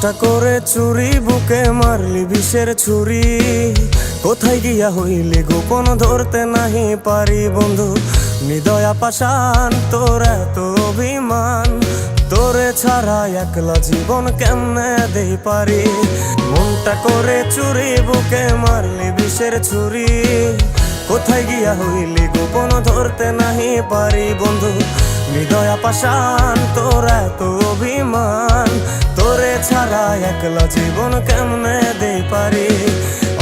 মনটা করে চুরি বুকে মারলি বিষের ছুরি। কোথায় গিয়া হইলি গোপন ধরতে নাহি পারি বন্ধু। হৃদয়া পাষাণ তোর এত অভিমান, তোরে ছাড়া একলা জীবন কেমনে দেই পারি। মনটা করে চুরি বুকে মারলি বিষের ছুরি। কোথায় গিয়া হইলি গোপন ধরতে নাহি পারি বন্ধু। হৃদয়া পাষাণ তোর এত অভিমান, তোরে ছাড়া একলা জীবন কেমনে দেই পারি।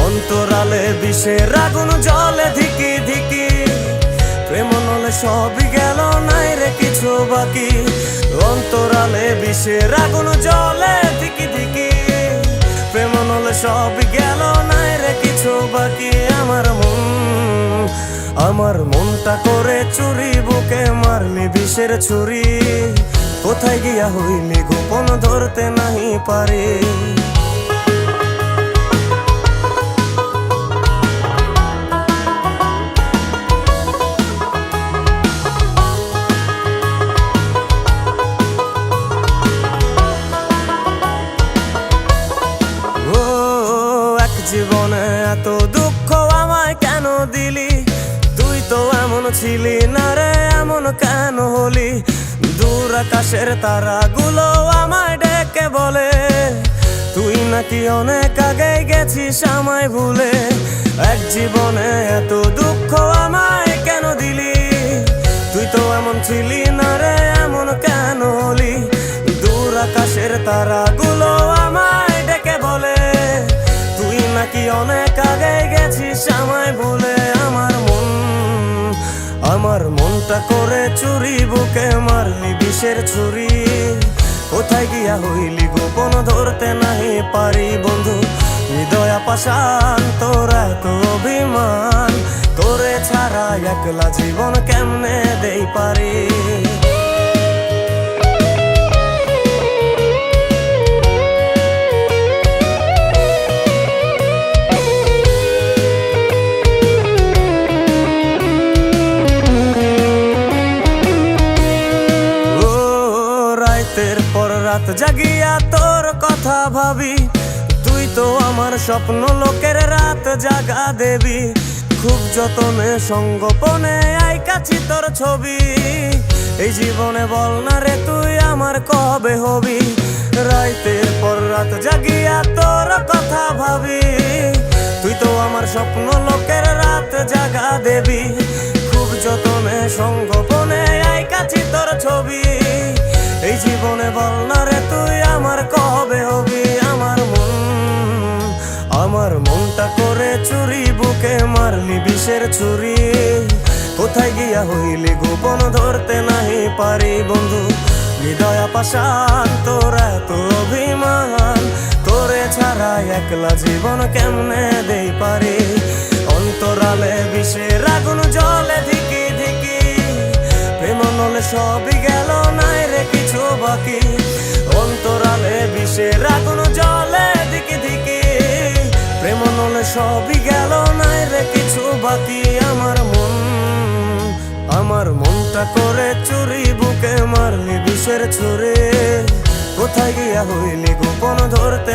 অন্তরালে বিষের আগুন জ্বলে ধিকি ধিকি, প্রেম নলে সবই গেল নাই রে কিছু বাকি। অন্তরালে বিষের আগুন জ্বলে ধিকি ধিকি, প্রেম নলে সবই গেল নাই রে কিছু বাকি। আমার মনটা করে চুরি বুকে মারলি বিষের ছুরি। কোথায় গিয়া হইলি গোপন ধরতে নাহি পারি। এক জীবনে এত দুঃখ আমায় কেন দিলি? তুই তো এমন ছিলি না রে, এমন কেন হলি? দূর আকাশের তারাগুলো আমায় ডেকে বলে, তুই নাকি অনেক আগে গেছিস আমায় ভুলে। এক জীবনে এত দুঃখ আমায় কেন দিলি? তুই তো এমন ছিলি না রে, এমন কেন হলি? দূর আকাশের তারাগুলো আমায় ডেকে বলে, তুই নাকি অনেক আগে গেছিস আমায় ভুলে। আমার মনটা করে চুরি বুকে মারলি বিষের ছুরি। কোথায় গিয়া হইলি গোপন ধরতে নাহি পারি বন্ধু। হৃদয়া পাষাণ তোর এত অভিমান, তোরে ছাড়া একলা জীবন কেমনে দেই পারি। রাতের পর রাত জাগিয়া তোর কথা ভাবি, তুই তো আমার স্বপ্ন লোকের রাত জাগা দেবী। খুব যতনে সঙ্গোপনে আইকাছি তোর ছবি। এই জীবনে বল না রে তুই আমার কবে হবি? রাতের পর রাত জাগিয়া তোর কথা ভাবি, তুই তো আমার স্বপ্ন লোকের রাত জাগা দেবী। খুব যতনে সঙ্গোপনে আইকাছি তোর ছবি। এই জীবনে বল না রে তুই আমার কবে হবি? আমার মনটা করে চুরি বুকে মারলি বিষের ছুরি। কোথায় গিয়া হইলি গোপন ধরতে নাহি পারি বন্ধু। হৃদয়া পাষাণ তোর এত অভিমান, তোরে ছাড়া একলা জীবন কেমনে দেই পারি। অন্তরালে বিষের আগুন জ্বলে ধিকি ধিকি, প্রেম নলে সবই গেল নাই রে কিছু বাকি। অন্তরালে বিষের আগুন জ্বলে ধিকি ধিকি, প্রেম নলে সবই গেল নাই রে কিছু বাকি। আমার মনটা করে চুরি বুকে মারলি বিষের ছুরি। কোথায় গিয়া হইলি গোপন ধরতে